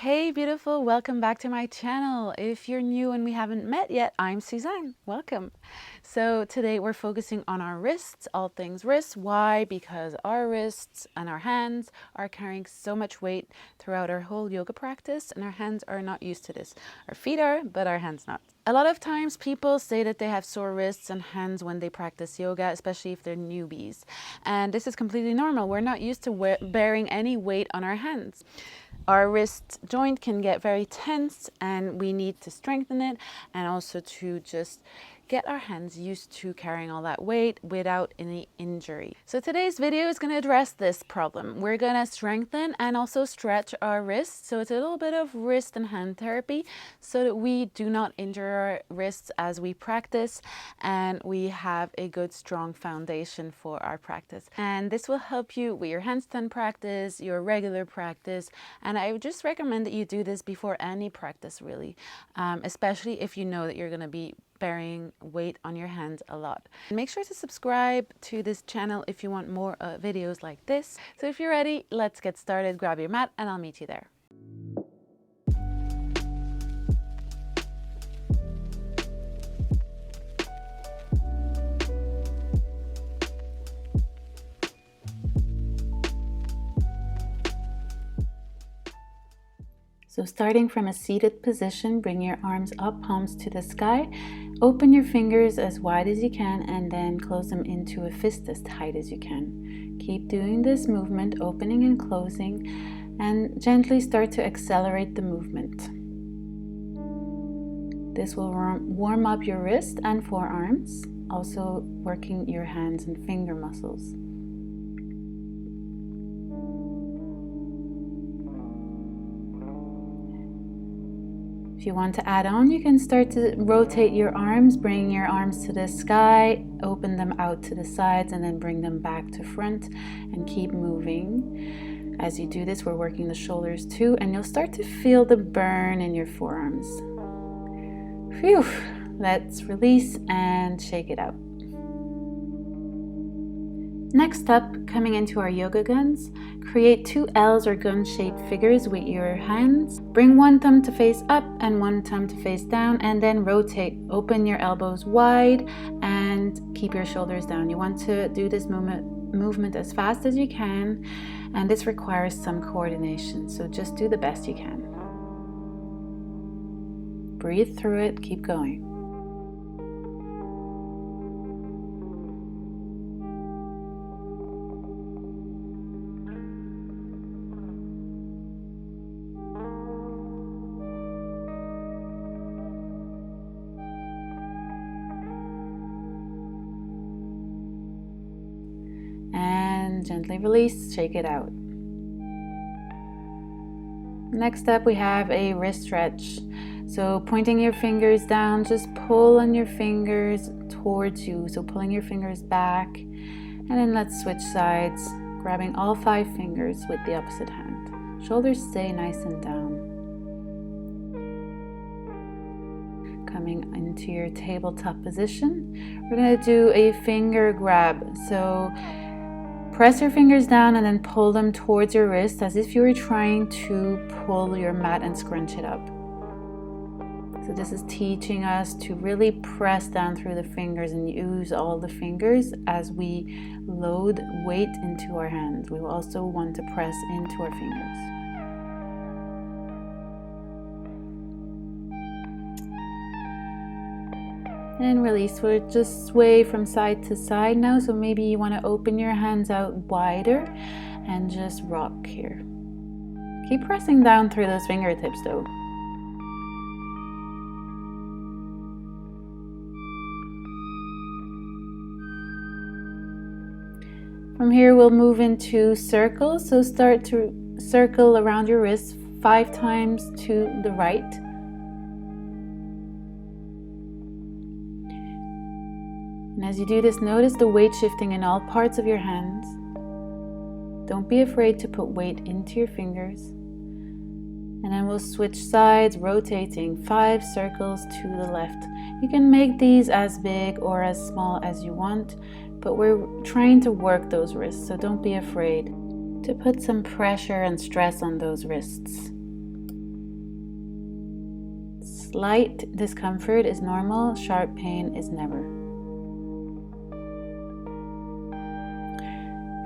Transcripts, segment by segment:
Hey beautiful, welcome back to my channel. If you're new and we haven't met yet, I'm Suzanne. Welcome. So today we're focusing on our wrists, all things wrists. Why? Because our wrists and our hands are carrying so much weight throughout our whole yoga practice, and our hands are not used to this. Our feet are, but our hands not. A lot of times people say that they have sore wrists and hands when they practice yoga, especially if they're newbies. And this is completely normal. We're not used to bearing any weight on our hands. Our wrist joint can get very tense and we need to strengthen it, and also to just get our hands used to carrying all that weight without any injury. So today's video is going to address this problem. We're going to strengthen and also stretch our wrists. So it's a little bit of wrist and hand therapy so that we do not injure our wrists as we practice, and we have a good strong foundation for our practice. And this will help you with your handstand practice, your regular practice, and I would just recommend that you do this before any practice really, especially if you know that you're going to be bearing weight on your hands a lot. Make sure to subscribe to this channel if you want more videos like this. So if you're ready, let's get started. Grab your mat and I'll meet you there. So starting from a seated position, bring your arms up, palms to the sky. Open your fingers as wide as you can and then close them into a fist as tight as you can. Keep doing this movement, opening and closing, and gently start to accelerate the movement. This will warm up your wrist and forearms, also working your hands and finger muscles. If you want to add on, you can start to rotate your arms, bring your arms to the sky, open them out to the sides, and then bring them back to front and keep moving. As you do this, we're working the shoulders too, and you'll start to feel the burn in your forearms. Phew! Let's release and shake it out. Next up, coming into our yoga guns, create two L's or gun-shaped figures with your hands. Bring one thumb to face up and one thumb to face down, and then rotate. Open your elbows wide and keep your shoulders down. You want to do this movement as fast as you can, and this requires some coordination, so just do the best you can. Breathe through it, keep going. Gently release, shake it out. Next up, we have a wrist stretch. So pointing your fingers down, just pull on your fingers towards you. So pulling your fingers back, and then let's switch sides, grabbing all 5 fingers with the opposite hand. Shoulders stay nice and down. Coming into your tabletop position, we're going to do a finger grab. So press your fingers down and then pull them towards your wrist as if you were trying to pull your mat and scrunch it up. So this is teaching us to really press down through the fingers and use all the fingers as we load weight into our hands. We will also want to press into our fingers. And release. We'll just sway from side to side now, so maybe you want to open your hands out wider and just rock here. Keep pressing down through those fingertips though. From here we'll move into circles, so start to circle around your wrists 5 times to the right. And as you do this, notice the weight shifting in all parts of your hands. Don't be afraid to put weight into your fingers. And then we'll switch sides, rotating 5 circles to the left. You can make these as big or as small as you want, but we're trying to work those wrists, so don't be afraid to put some pressure and stress on those wrists. Slight discomfort is normal, sharp pain is never.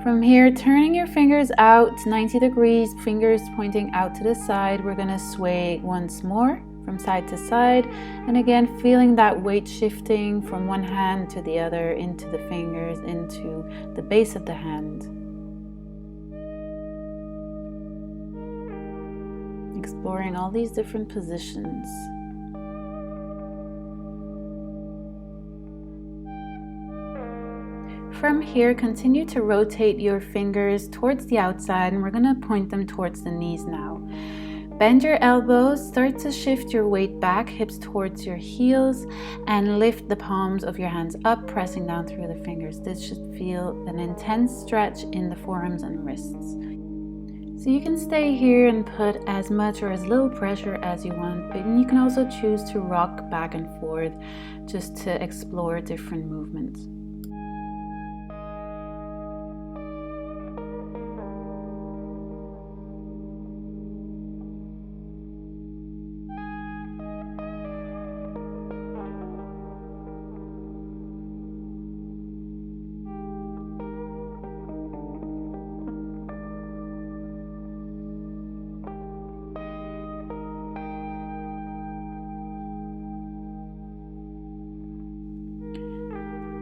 From here, turning your fingers out 90 degrees, fingers pointing out to the side, we're going to sway once more from side to side, and again feeling that weight shifting from one hand to the other, into the fingers, into the base of the hand. Exploring all these different positions. From here, continue to rotate your fingers towards the outside, and we're going to point them towards the knees now. Bend your elbows, start to shift your weight back, hips towards your heels, and lift the palms of your hands up, pressing down through the fingers. This should feel an intense stretch in the forearms and wrists. So you can stay here and put as much or as little pressure as you want, but you can also choose to rock back and forth just to explore different movements.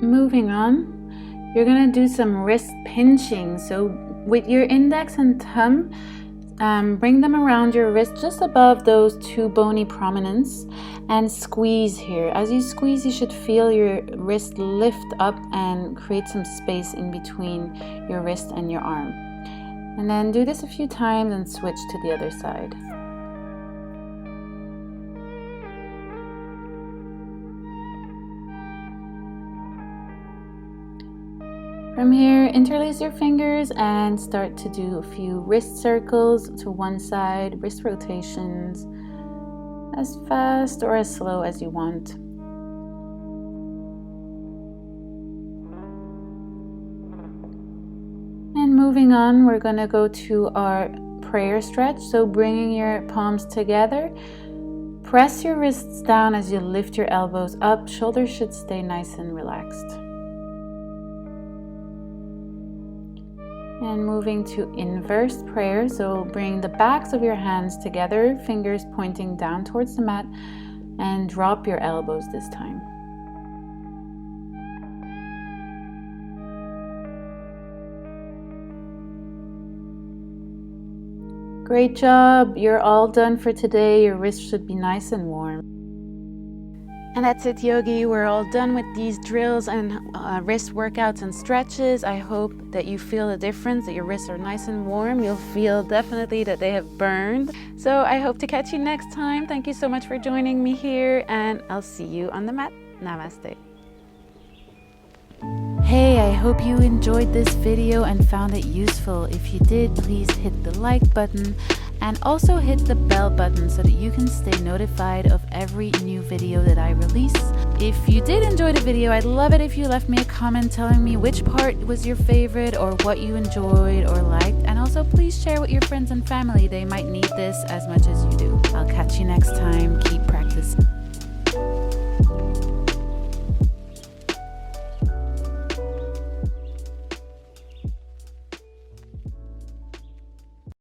Moving on, you're going to do some wrist pinching. So with your index and thumb, bring them around your wrist just above those two bony prominence and squeeze here. As you squeeze, you should feel your wrist lift up and create some space in between your wrist and your arm. And then do this a few times and switch to the other side. From here, interlace your fingers and start to do a few wrist circles to one side, wrist rotations, as fast or as slow as you want. And moving on, we're going to go to our prayer stretch. So bringing your palms together, press your wrists down as you lift your elbows up. Shoulders should stay nice and relaxed. And moving to inverse prayer, so bring the backs of your hands together, fingers pointing down towards the mat, and drop your elbows this time. Great job! You're all done for today. Your wrist should be nice and warm. And that's it, yogi. We're all done with these drills and wrist workouts and stretches. I hope that you feel the difference, that your wrists are nice and warm. You'll feel definitely that they have burned. So I hope to catch you next time. Thank you so much for joining me here, and I'll see you on the mat. Namaste. Hey, I hope you enjoyed this video and found it useful. If you did, please hit the like button and also hit the bell button so that you can stay notified of every new video that I release. If you did enjoy the video, I'd love it if you left me a comment telling me which part was your favorite or what you enjoyed or liked. And also please share with your friends and family. They might need this as much as you do. I'll catch you next time. Keep practicing.